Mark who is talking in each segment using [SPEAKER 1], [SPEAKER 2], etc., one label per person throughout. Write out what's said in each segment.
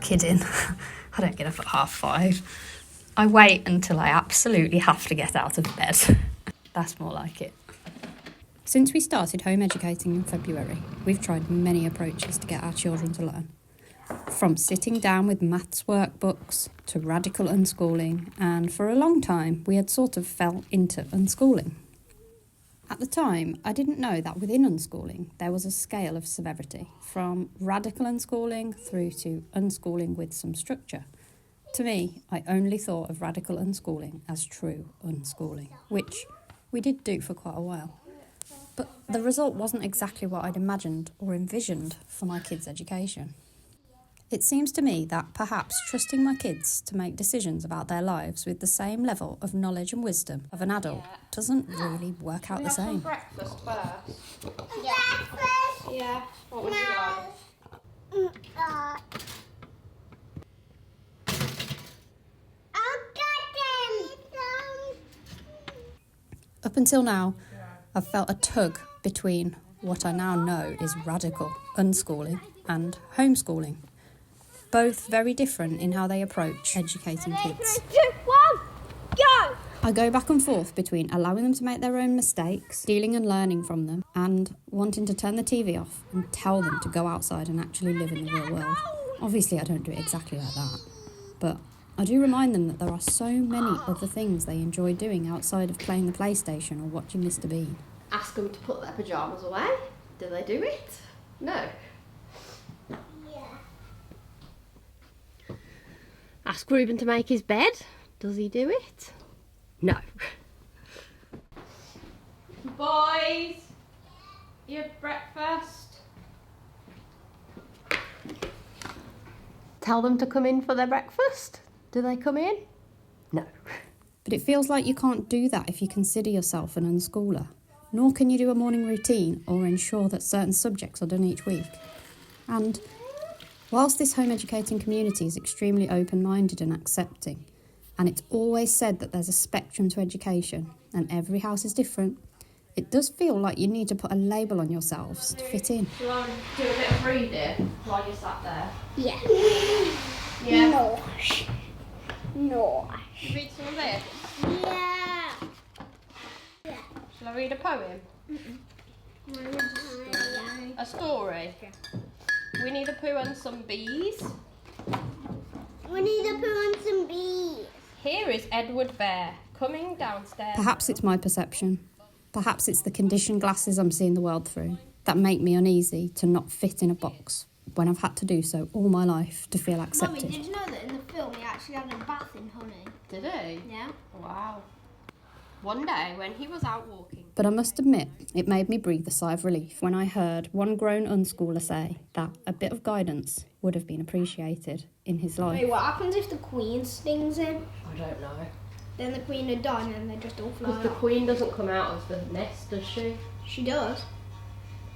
[SPEAKER 1] kidding. I don't get up at 5:30. I wait until I absolutely have to get out of bed. That's more like it. Since we started home educating in February, we've tried many approaches to get our children to learn. From sitting down with maths workbooks to radical unschooling, and for a long time we had sort of fell into unschooling. At the time, I didn't know that within unschooling there was a scale of severity, from radical unschooling through to unschooling with some structure. To me, I only thought of radical unschooling as true unschooling, which we did do for quite a while. But the result wasn't exactly what I'd imagined or envisioned for my kids' education. It seems to me that perhaps trusting my kids to make decisions about their lives with the same level of knowledge and wisdom of an adult doesn't really work out the same.
[SPEAKER 2] Breakfast first.
[SPEAKER 3] Yeah.
[SPEAKER 2] Yeah. What would you like?
[SPEAKER 1] Up until now, I've felt a tug between what I now know is radical unschooling and homeschooling. Both very different in how they approach educating kids.
[SPEAKER 3] 3, 2, 1, go!
[SPEAKER 1] I go back and forth between allowing them to make their own mistakes, stealing and learning from them, and wanting to turn the TV off and tell them to go outside and actually live in the real world. Obviously, I don't do it exactly like that, but I do remind them that there are so many other things they enjoy doing outside of playing the PlayStation or watching Mr. Bean.
[SPEAKER 2] Ask them to put their pyjamas away. Do they do it? No. Ask Reuben to make his bed. Does he do it? No. Boys, you have breakfast. Tell them to come in for their breakfast. Do they come in? No.
[SPEAKER 1] But it feels like you can't do that if you consider yourself an unschooler. Nor can you do a morning routine or ensure that certain subjects are done each week. And whilst this home educating community is extremely open-minded and accepting, and it's always said that there's a spectrum to education and every house is different, it does feel like you need to put a label on yourselves to fit in.
[SPEAKER 2] Do you want to do a bit of reading while you're sat there?
[SPEAKER 3] Yeah.
[SPEAKER 2] Yeah.
[SPEAKER 3] No.
[SPEAKER 2] Read some of this.
[SPEAKER 3] Yeah.
[SPEAKER 2] Shall I read a poem? A story? Winnie the Pooh and some bees.
[SPEAKER 3] Winnie the Pooh and some bees.
[SPEAKER 2] Here is Edward Bear coming downstairs.
[SPEAKER 1] Perhaps it's my perception. Perhaps it's the conditioned glasses I'm seeing the world through that make me uneasy to not fit in a box when I've had to do so all my life to feel accepted.
[SPEAKER 3] Mummy, did you know that in the film he actually had a bath in honey?
[SPEAKER 2] Did he?
[SPEAKER 3] Yeah.
[SPEAKER 2] Wow. One day when he was out walking.
[SPEAKER 1] But I must admit, it made me breathe a sigh of relief when I heard one grown unschooler say that a bit of guidance would have been appreciated in his life.
[SPEAKER 3] Wait, what happens if the Queen stings him?
[SPEAKER 2] I don't know.
[SPEAKER 3] Then the Queen would die and then they just all fly
[SPEAKER 2] Because the
[SPEAKER 3] off.
[SPEAKER 2] Queen doesn't come out of the nest, does she?
[SPEAKER 3] She does.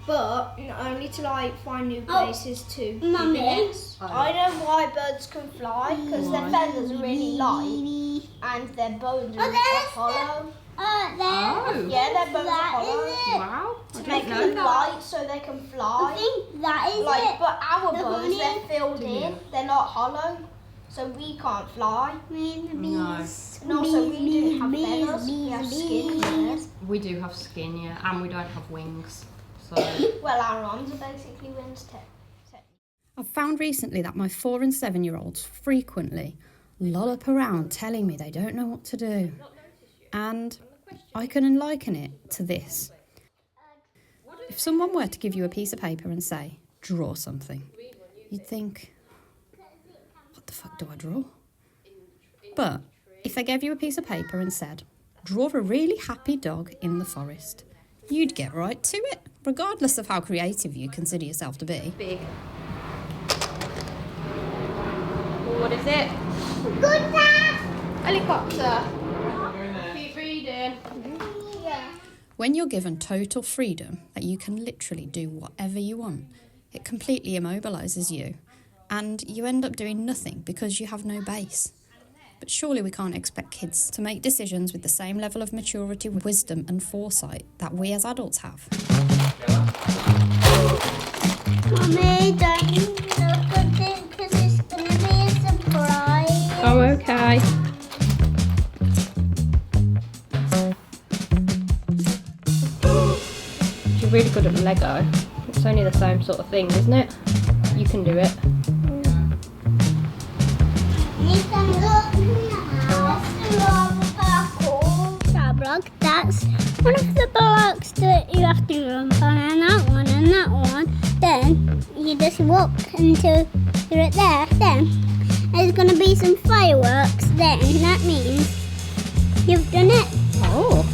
[SPEAKER 3] But only to find new places to
[SPEAKER 4] Mummy,
[SPEAKER 3] nest.
[SPEAKER 4] I know why birds can fly, because their feathers are really light and their bones are hollow.
[SPEAKER 2] Oh.
[SPEAKER 4] Yeah, their bones are hollow.
[SPEAKER 2] Wow.
[SPEAKER 4] To make them light so they can fly.
[SPEAKER 3] I think that is
[SPEAKER 4] But our
[SPEAKER 3] The
[SPEAKER 4] bones, they're
[SPEAKER 3] honey.
[SPEAKER 4] filled in, they're not hollow, so we can't fly.
[SPEAKER 2] No.
[SPEAKER 4] And also we don't have feathers, we have skin.
[SPEAKER 2] We do have skin, yeah, and we don't have wings. So
[SPEAKER 4] Well, our arms are basically wings technically.
[SPEAKER 1] I've found recently that my 4 and 7-year-olds frequently lollop around telling me they don't know what to do. And I can liken it to this. If someone were to give you a piece of paper and say, draw something, you'd think, what the fuck do I draw? But if they gave you a piece of paper and said, draw a really happy dog in the forest, you'd get right to it, regardless of how creative you consider yourself to be.
[SPEAKER 2] big. What is it?
[SPEAKER 3] Good Dad.
[SPEAKER 2] Helicopter. Keep reading.
[SPEAKER 1] When you're given total freedom that you can literally do whatever you want, it completely immobilises you, and you end up doing nothing because you have no base. But surely we can't expect kids to make decisions with the same level of maturity, wisdom and foresight that we as adults have.
[SPEAKER 3] Mummy, don't look at it because it's going to
[SPEAKER 2] Bye. She's really good at Lego. It's only the same sort of thing, isn't it? You can do it.
[SPEAKER 5] That's one of the blocks that you have to jump on, and that one. Then you just walk until you're at there. Then there's going to be some fireworks. Then that means you've done it.
[SPEAKER 2] Oh.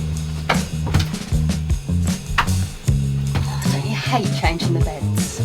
[SPEAKER 2] Don't you hate changing the beds?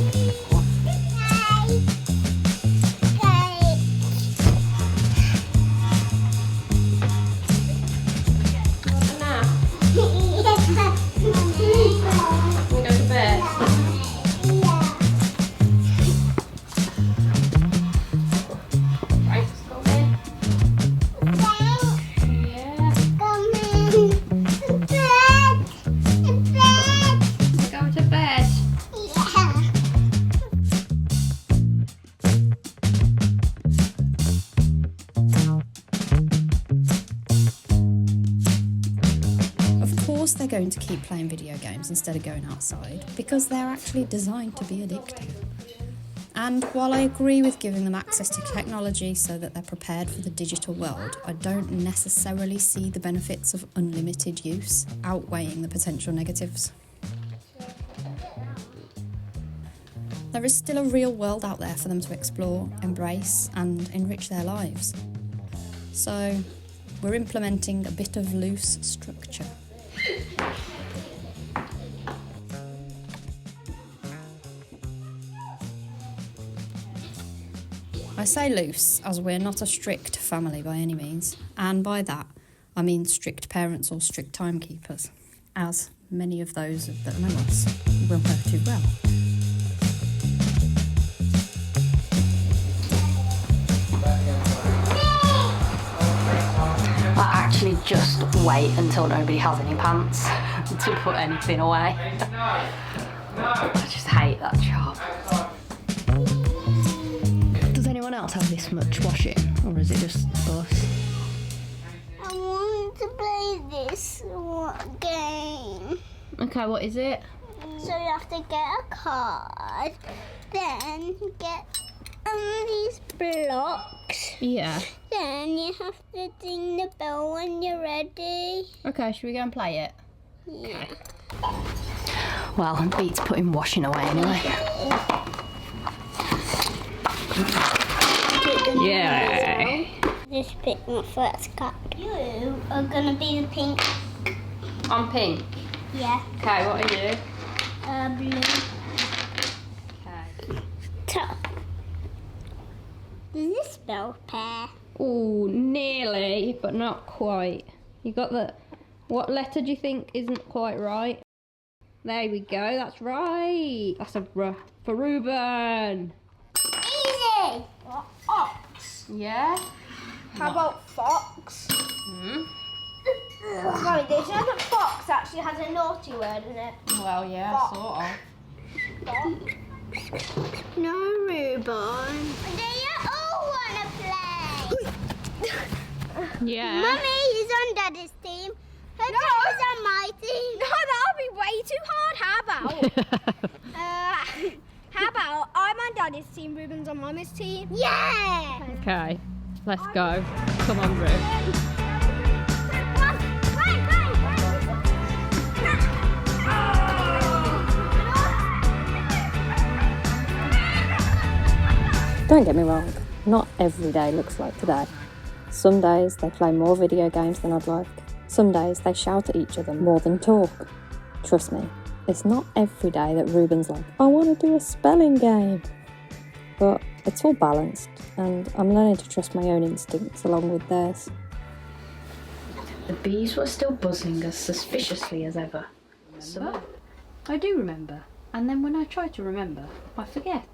[SPEAKER 1] They're going to keep playing video games instead of going outside because they're actually designed to be addictive. And while I agree with giving them access to technology so that they're prepared for the digital world, I don't necessarily see the benefits of unlimited use outweighing the potential negatives. There is still a real world out there for them to explore, embrace, and enrich their lives. So we're implementing a bit of loose structure. I say loose as we're not a strict family by any means, and by that I mean strict parents or strict timekeepers, as many of those that know us will know too well.
[SPEAKER 2] I actually just wait until nobody has any pants to put anything away. I just hate that job. Does anyone else have this much washing, or is it just us?
[SPEAKER 5] I want to play this game.
[SPEAKER 2] Okay, what is it?
[SPEAKER 5] So you have to get a card, then get these blocks.
[SPEAKER 2] Yeah.
[SPEAKER 5] Then you have to ding the bell when you're ready.
[SPEAKER 2] Okay, should we go and play it?
[SPEAKER 5] Yeah.
[SPEAKER 2] Well, it beats putting washing away anyway. Yeah.
[SPEAKER 5] Just pick my first card. You are gonna be the pink.
[SPEAKER 2] I'm pink.
[SPEAKER 5] Yeah.
[SPEAKER 2] Okay, what are you?
[SPEAKER 5] Blue.
[SPEAKER 2] Okay.
[SPEAKER 5] Top. Does this spell pear?
[SPEAKER 2] Oh, nearly, but not quite. You got the... What letter do you think isn't quite right? There we go, that's right. That's a R for Ruben.
[SPEAKER 5] Easy!
[SPEAKER 3] Ox.
[SPEAKER 2] Yeah?
[SPEAKER 3] How about fox? Sorry, did you know that fox actually has a naughty word in it?
[SPEAKER 2] Well, yeah,
[SPEAKER 3] Fox.
[SPEAKER 2] sort of.
[SPEAKER 3] Fox.
[SPEAKER 5] No, Ruben. Do you all want to play?
[SPEAKER 2] Yeah.
[SPEAKER 5] Mummy is on Daddy's team. Her dad is on my team.
[SPEAKER 3] No, that'll be way too hard. How about I'm on Daddy's team, Ruben's on Mummy's team?
[SPEAKER 5] Yeah!
[SPEAKER 2] Okay, let's go. Come on, Ruben.
[SPEAKER 1] Don't get me wrong, not every day looks like today. Some days they play more video games than I'd like. Some days they shout at each other more than talk. Trust me, it's not every day that Ruben's like, I want to do a spelling game. But it's all balanced, and I'm learning to trust my own instincts along with theirs.
[SPEAKER 2] The bees were still buzzing as suspiciously as ever. So, I do remember. And then when I try to remember, I forget.